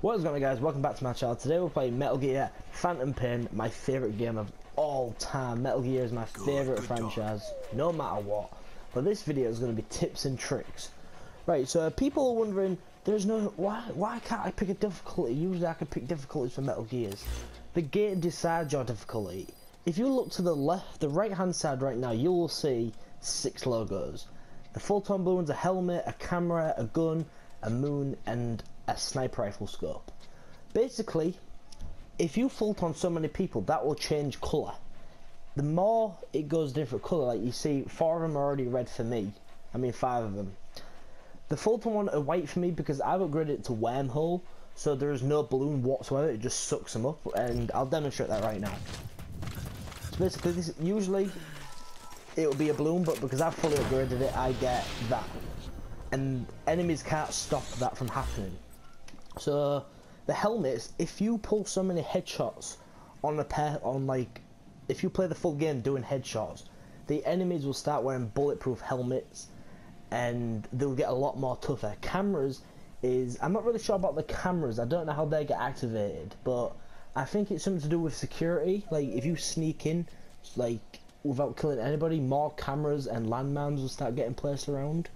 What is going on, guys? Welcome back to my channel. Today we're playing Metal Gear Phantom Pain, my favourite game of all time. Metal Gear is my favourite franchise, no matter what. But this video is going to be tips and tricks. Right, so people are wondering, why can't I pick a difficulty? Usually I can pick difficulties for Metal Gears. The game decides your difficulty. If you look to the left, the right hand side right now, you will see 6 logos. The full-tone balloons, a helmet, a camera, a gun, a moon, and a sniper rifle scope. Basically, if you full-tone so many people, that will change colour. The more it goes different colour, like you see, 4 of them are already red for me. I mean 5 of them. The full-tone one are white for me because I've upgraded it to wormhole, so there is no balloon whatsoever, it just sucks them up, and I'll demonstrate that right now. So basically, this usually it will be a balloon, but because I've fully upgraded it, I get that. And enemies can't stop that from happening. So the helmets, if you pull so many headshots on a pair, if you play the full game doing headshots, the enemies will start wearing bulletproof helmets and they'll get a lot more tougher. Cameras I'm not really sure about the cameras, I don't know how they get activated, but I think it's something to do with security. Like if you sneak in without killing anybody, more cameras and landmines will start getting placed around.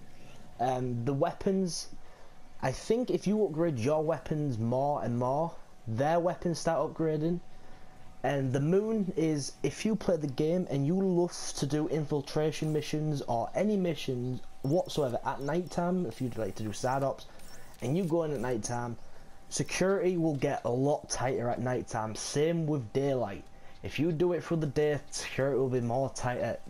The weapons, I think if you upgrade your weapons more and more, their weapons start upgrading. And the moon is if you play the game and you love to do infiltration missions or any missions whatsoever at night time, if you'd like to do side ops and you go in at night time, security will get a lot tighter at night time. Same with daylight. If you do it for the day, security will be more tight at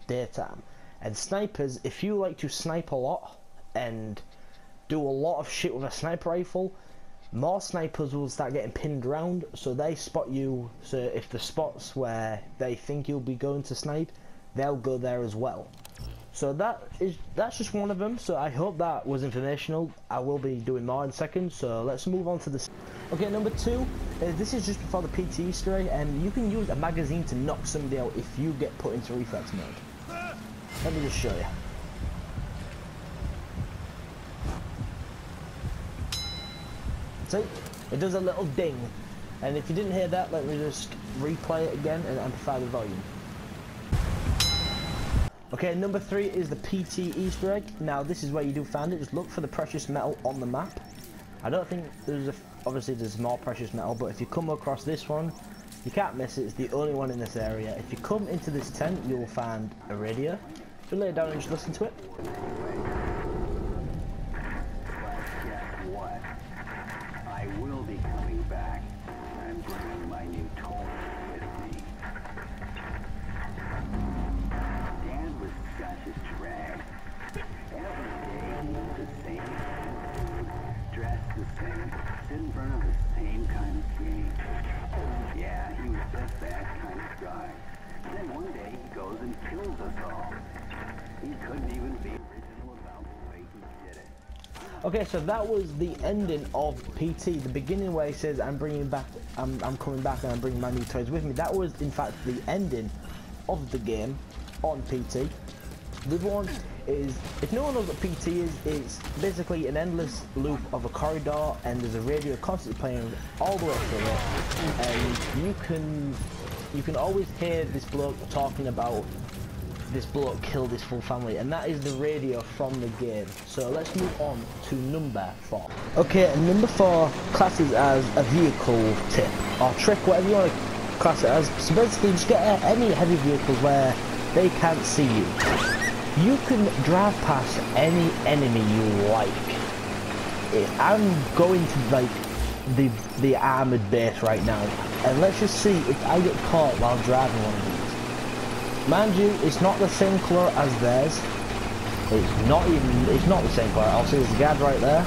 daytime. And snipers, if you like to snipe a lot and do a lot of shit with a sniper rifle, more snipers will start getting pinned around, so they spot you. So if the spots where they think you'll be going to snipe, they'll go there as well. So that's just one of them. So I hope that was informational. I will be doing more in seconds, so let's move on to this. Okay, number 2, this is just before the PT Easter egg, and you can use a magazine to knock somebody out if you get put into reflex mode. Let me just show you. See? It does a little ding. And if you didn't hear that, let me just replay it again and amplify the volume. Okay, number 3 is the PT Easter egg. Now this is where you do find it. Just look for the precious metal on the map. I don't think obviously there's more precious metal, but if you come across this one, you can't miss it. It's the only one in this area. If you come into this tent, you will find a radio. So lay it down and just listen to it. Guess what? I will be coming back. I'm bringing my new toy with me. Dan was such a drag. Every day he was the same food, dressed the same, sit in front of the same kind of game. Yeah, he was just that kind of guy. And then one day he goes and kills us all. He couldn't even be original about the way he did it. Okay, so that was the ending of PT. The beginning where he says, I'm coming back and I'm bringing my new toys with me. That was in fact the ending of the game on PT. The other one is, if no one knows what PT is, it's basically an endless loop of a corridor and there's a radio constantly playing all the way through it. And you can always hear this bloke talking about this bloke killed his full family, and that is the radio from the game. So let's move on to number 4. Okay, and number 4 classes as a vehicle tip or trick, whatever you want to class it as. So basically just get any heavy vehicles where they can't see you. You can drive past any enemy you like. I'm going to the armoured base right now, and let's just see if I get caught while driving one of these. Mind you, it's not the same colour as theirs. It's not the same colour. I'll see there's a guard right there.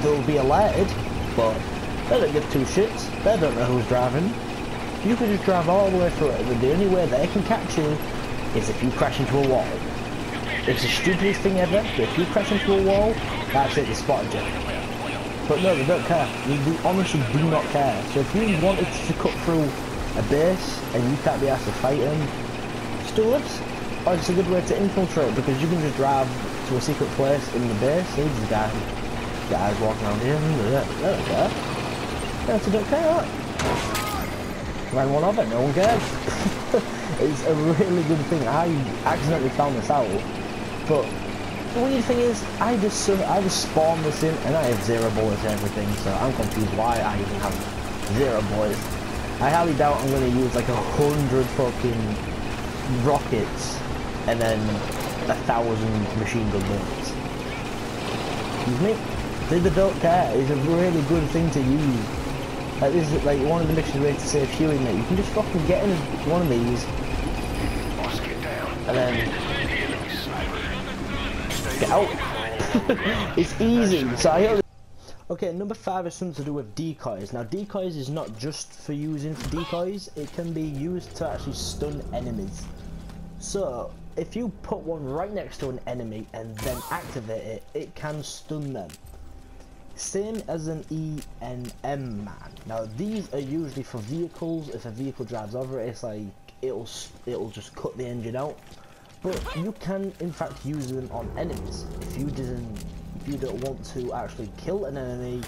They'll be alerted, but they don't give 2 shits. They don't know who's driving. You can just drive all the way through it, but the only way they can catch you is if you crash into a wall. It's the stupidest thing ever, but if you crash into a wall, that's it, they spotted you. But no, they don't care. They honestly do not care. So if you wanted to cut through a base and you can't be asked to fight them, just do this. Or it's a good way to infiltrate because you can just drive to a secret place in the base. Here's the guy. guys walking around here. There we go. That's a bit chaotic. Ran one of it, no one cares. It's a really good thing. I accidentally found this out, but the weird thing is, I just spawned this in, and I have 0 bullets and everything, so I'm confused why I even have 0 bullets. I highly doubt I'm going to use like 100 fucking rockets, and then 1,000 machine gun bullets. Excuse me? They don't care. It's a really good thing to use. Like, this is like one of the missions ways to save fueling, mate. You can just fucking get in one of these, and then get out. It's easy. So I hope. Okay, number 5 is something to do with decoys. Now, decoys is not just for using for decoys. It can be used to actually stun enemies. So if you put one right next to an enemy and then activate it, it can stun them. Same as an ENM man. Now these are usually for vehicles. If a vehicle drives over it, it's like it'll just cut the engine out. But you can in fact use them on enemies. If you don't want to actually kill an enemy,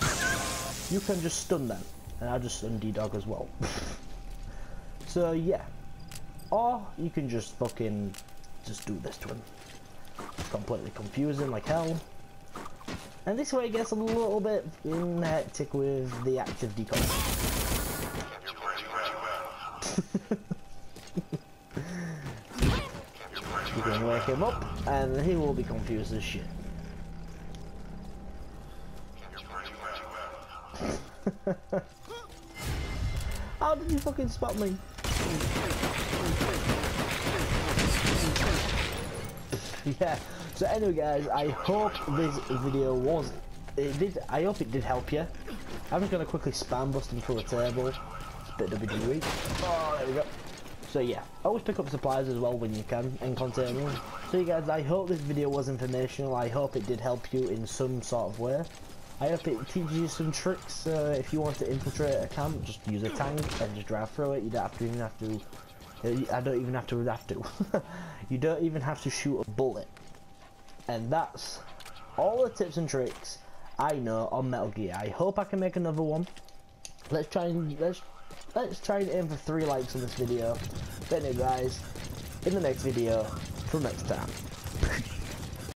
you can just stun them. And I just stun D-Dog as well. So yeah. Or you can just fucking just do this to him. It's completely confusing like hell. And this way it gets a little bit hectic with the active decoy. You can wake him up and he will be confused as shit. How did you fucking spot me? Yeah. So anyway, guys, I hope this video I hope it did help you. I'm just gonna quickly spam bust him through a table. It's a bit WWE. Oh, there we go. So yeah, always pick up supplies as well when you can and containers. So you guys, I hope this video was informational. I hope it did help you in some sort of way. I hope it teaches you some tricks. If you want to infiltrate a camp, just use a tank and just drive through it. You don't even have to. I don't even have to. You don't even have to shoot a bullet. And that's all the tips and tricks I know on Metal Gear. I hope I can make another one. Let's try and aim for 3 likes on this video. But anyway, guys, in the next video, till next time.